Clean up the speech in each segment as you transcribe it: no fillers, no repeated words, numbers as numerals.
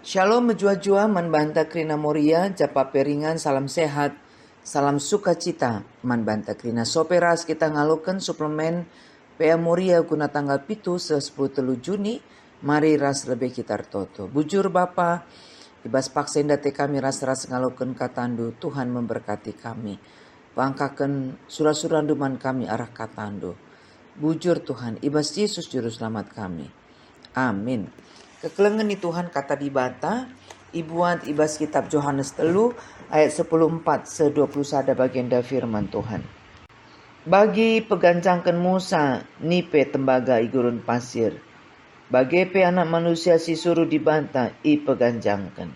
Shalom menjua-jua manbanta krina moria japa peringan salam sehat salam sukacita manbanta krina soperas kita ngalukan suplemen pea moria guna tanggal pitu 10 Juni mari ras lebih kita toto bujur bapa ibas paksenda te kami ras ngalukan katandu Tuhan memberkati kami pangkakan surah-surah duman kami arah katandu bujur Tuhan ibas Yesus juru selamat kami amin. Kekelengan ni Tuhan kata dibata ibuan ibas kitab Yohanes telu ayat 10:4 se-21 baginda firman Tuhan. Bagi pegancangkan Musa nipe tembaga igurun pasir. Bagi pe anak manusia si suruh dibanta i pegancangkan.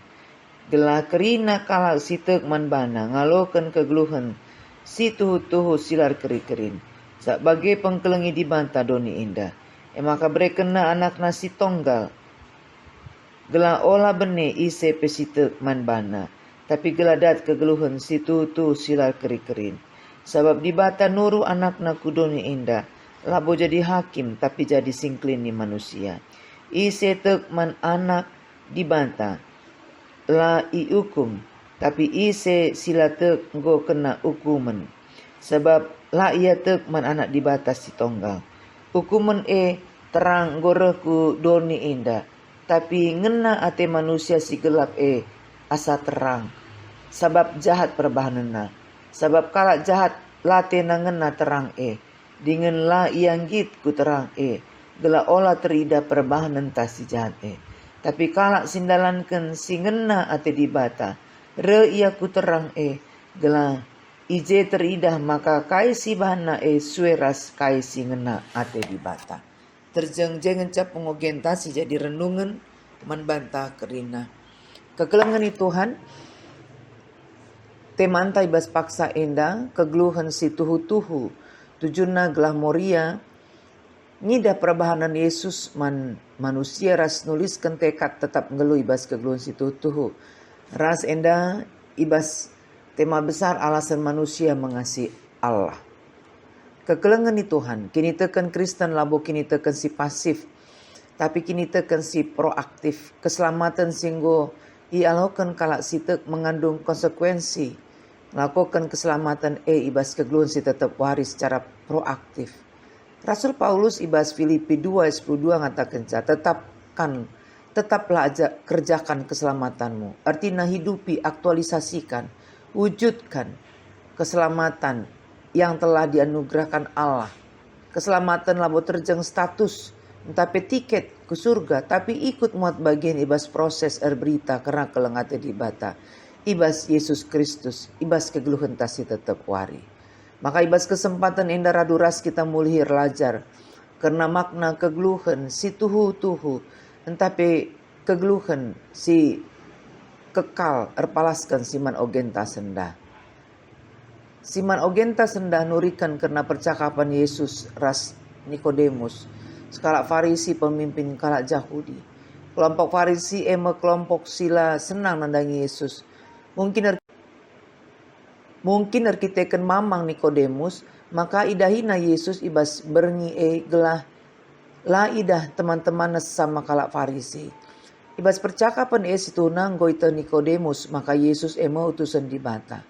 Gelah kerina kalak sitek manbana ngalokan kegeluhan si tuhu-tuhu silar keri-kerin. Sak bagi pengkelengi dibanta doni indah. Maka berekena anak nasi tonggal. Gelah olah bene ise pesitek manbana. Tapi gelah dat kegeluhan situ tu silar keri-kerin. Sebab dibata nuru anak na kudoni indah. Labo jadi hakim tapi jadi singklin ni manusia. Ise tek man anak dibanta. La i hukum. Tapi ise sila tek go kena hukuman. Sebab la ia tek man anak dibata si tonggal. Hukuman terang goreku doni indah. Tapi ngena ate manusia si gelap asa terang. Sebab jahat perbahanana. Sebab kalak jahat late na ngena terang Dengan la yang git ku terang Gela olah terida perbahanan ta si jahat Tapi kalak sindalankan si ngena ate dibata. Re ia ku terang Gela ije teridah maka kai si bahana sueras kai si ngena ate dibata. Terjeng-jengen cap pengogentasi jadi renungan manbanta kerina. Kekelengan ni Tuhan temantai bas paksa enda kegeluhan si tuhu-tuhu tujuna gelah moria ngida perbahanan Yesus manusia ras nuliskan tekad tetap ngelui bas kegeluhan si tuhu-tuhu ras enda ibas tema besar alasan manusia mengasihi Allah. Kekelengan ni Tuhan, kini tekan Kristen labo kini tekan si pasif, tapi kini tekan si proaktif. Keselamatan singgo ialokan kalak si tek mengandung konsekuensi. Lakukan keselamatan ibas kegeluhan si tetap waris secara proaktif. Rasul Paulus ibas Filipi 2:10 ngatakan tetaplah aja kerjakan keselamatanmu. Artinya hidupi, aktualisasikan, wujudkan keselamatan yang telah dianugerahkan Allah. Keselamatan labo terjeng status, tapi tiket ke surga, tapi ikut muat bagian ibas proses berita karena kelengate dibata. Ibas Yesus Kristus, ibas kegeluhan tasi tetap wari. Maka ibas kesempatan enda raduras kita mulihir lajar. Karena makna kegeluhan si tuhu-tuhu, tapi kegeluhan si kekal erpalaskan siman ogenta sendah. Siman ogenta sendah nurikan karena percakapan Yesus ras Nikodemus. Sekalak Farisi pemimpin kalak Yahudi. Kelompok Farisi kelompok sila senang nandangi Yesus. Mungkin arkiteken mamang Nikodemus. Maka idahina Yesus ibas berngi gelah la idah teman-teman sama kalak Farisi. Ibas percakapan situnang goita Nikodemus. Maka Yesus utusan dibata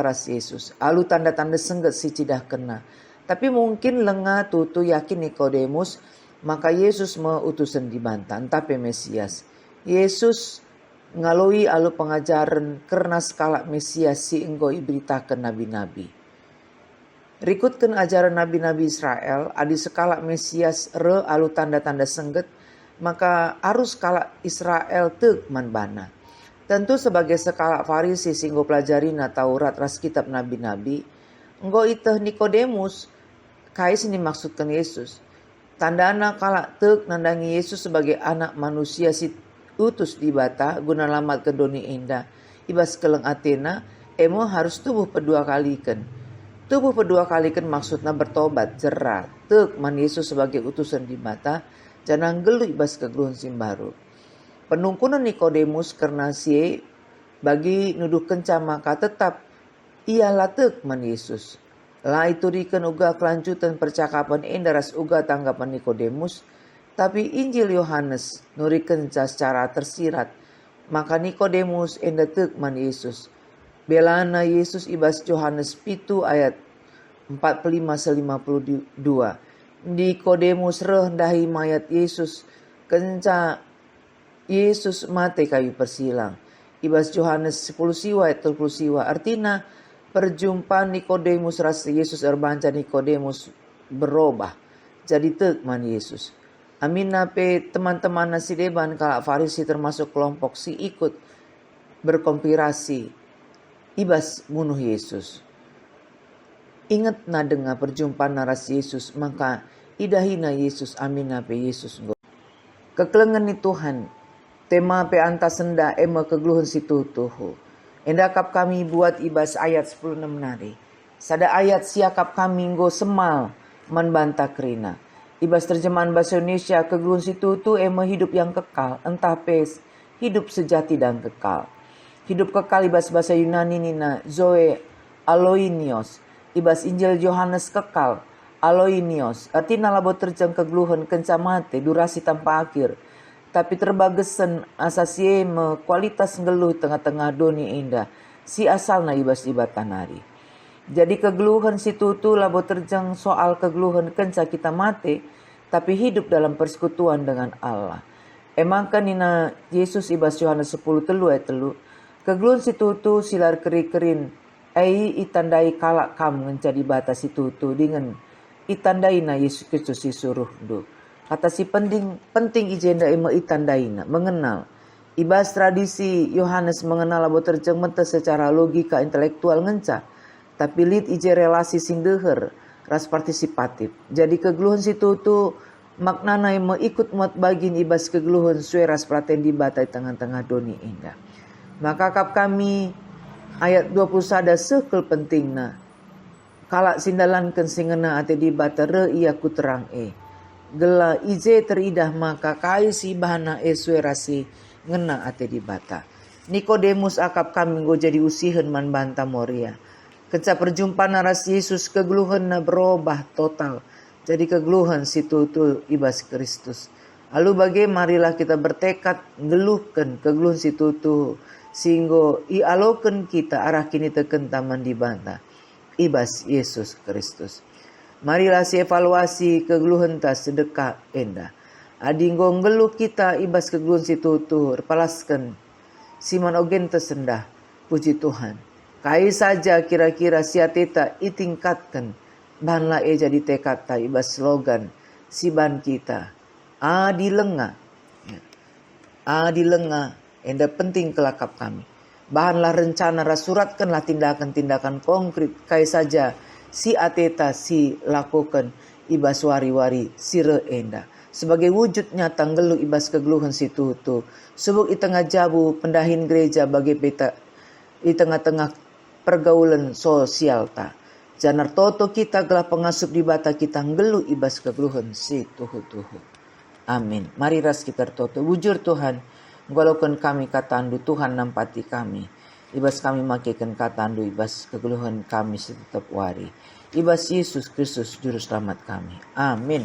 ras Yesus. Alu tanda-tanda sengget si cidah kena. Tapi mungkin lengah tutu yakin Nikodemus. Maka Yesus utusan dibantah. Tapi Mesias. Yesus ngalui alu pengajaran karena skala Mesias si enggo iberitakan nabi-nabi. Rikutkan ajaran nabi-nabi Israel. Adi skala Mesias alu tanda-tanda sengget. Maka arus skala Israel tek manbana. Tentu sebagai sekala Farisi singgo pelajari na Taurat ras kitab nabi-nabi, enggo iteh Nikodemus kais ini maksudkan Yesus. Tandana kalak tek nandangi Yesus sebagai anak manusia si utus dibata guna lamat ke doni indah. Ibas keleng Athena harus tubuh pedua kalikan. Tubuh pedua kalikan maksudnya bertobat jerah. Tek man Yesus sebagai utusan dibata jangan gelu ibas kegeluhan simbaru. Penungkunan Nikodemus karena si bagi nuduh kenca maka tetap ia latek man Yesus. La itu diken uga kelanjutan percakapan endaras uga tanggapan Nikodemus. Tapi Injil Yohanes nurikeun secara tersirat. Maka Nikodemus enda teuk man Yesus. Belana Yesus ibas Yohanes 7 ayat 45-52. Nikodemus rendahi mayat Yesus kenca Yesus mate kayu persilang. Ibas Yohanes 10 siwa ayat 30 siwa. Artinya perjumpaan Nikodemus rasa Yesus erbanca Nikodemus berubah. Jadi teuk man Yesus. Amin nape teman-teman nasi deban kalak Farisi termasuk kelompok si ikut berkonspirasi ibas bunuh Yesus. Ingat na dengar perjumpaan narasi Yesus maka idahina Yesus amin nape Yesus. Kekelengan ni Tuhan tema pe anta senda ema kegluhun situ tuhu. Endakap kami buat ibas ayat 10 nari. Sada ayat siakap kami nggo semal membantah kerina. Ibas terjemahan bahasa Indonesia kegluhun situ tu ema hidup yang kekal, entah pes hidup sejati dan kekal. Hidup kekal ibas bahasa Yunani nina zoe aloinios. Ibas Injil Yohanes kekal aloinios. Artinya labo terjang kegluhun kencamate durasi tanpa akhir. Tapi terbagesen asasi ema kualitas ngeluh tengah-tengah doni indah. Si asalna ibas ibatan hari. Jadi kegluhan situ tu labo terjang soal kegluhan kenca kita mati, tapi hidup dalam persekutuan dengan Allah. Emang kan nina Yesus ibas Yohanes 10 telu ayat telu. Kegluhan situ tu silar keri-kerin, itandai kalak kam menjadi batas situ tu dengan itandai na Yesus Kristus disuruh do. Kata si penting ijenda ema itandai na mengenal. Ibas tradisi Yohanes mengenal labo terjang menta secara logika intelektual ngenca. Tapi lid ije relasi sing deher, ras partisipatif. Jadi kegluhun situ tu maknana yang ikut muat bagin ibas kegluhun sueras praten di batai tengah-tengah doni indah. Maka kap kami ayat 21 sekel pentingna. Kalak sindalan singena ate di bata re iya ku terang Gela ije teridah maka kai si bahana suerasi ngena ate di bata. Nikodemus akap kami go jadi usihen man banta moria. Keca perjumpaan narasi Yesus kegluhan na berubah total. Jadi kegluhan situ tu ibas Kristus. Lalu marilah kita bertekad ngeluhkan kegluhan situ tu. Sehingga ialokan kita arah kini teken taman dibantah. Ibas Yesus Kristus. Marilah si evaluasi kegluhan ta sedekah enda. Adinggo ngeluh kita ibas kegluhan situ tu. Repalaskan. Siman ogen tersendah. Puji Tuhan. Kai saja kira-kira siateta itingkatkan. Banlah jadi tekad ta ibas slogan siban kita. Adilenga. Adilenga. Enda penting kelakap kami. Bahanlah rencana rasuratkanlah tindakan-tindakan konkret. Kai saja si ateta si lakukan ibas wari-wari sire enda. Sebagai wujud nyata ngelu ibas kegluhan situ tu. Subuk i tengah jabu pendahin gereja bagi peta di tengah-tengah pergaulan sosial ta. Janar toto kita gelah pengasup di bata kita ngelu ibas kegluhan si tuhu-tuhu. Amin. Mari ras kita toto. Bujur Tuhan. Walaupun kami katandu Tuhan nampati kami. Ibas kami makikan katandu ibas kegluhan kami setetap wari. Ibas Yesus Kristus juru selamat kami. Amin.